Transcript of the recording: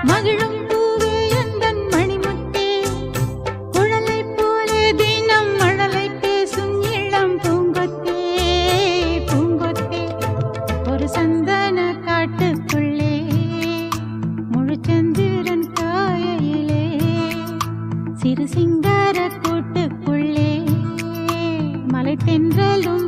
மகிழும் பூவே எந்தன் மணிமுத்தே, குழலை போலே தினம் மழலை பேசும் இளம் பூங்கொத்தே, பூங்கொத்தே. ஒரு சந்தன காட்டுக்குள்ளே முழுச்சந்திரன் காயிலே, சிறு சிங்கார கூட்டுக்குள்ளே மலை தென்றலும்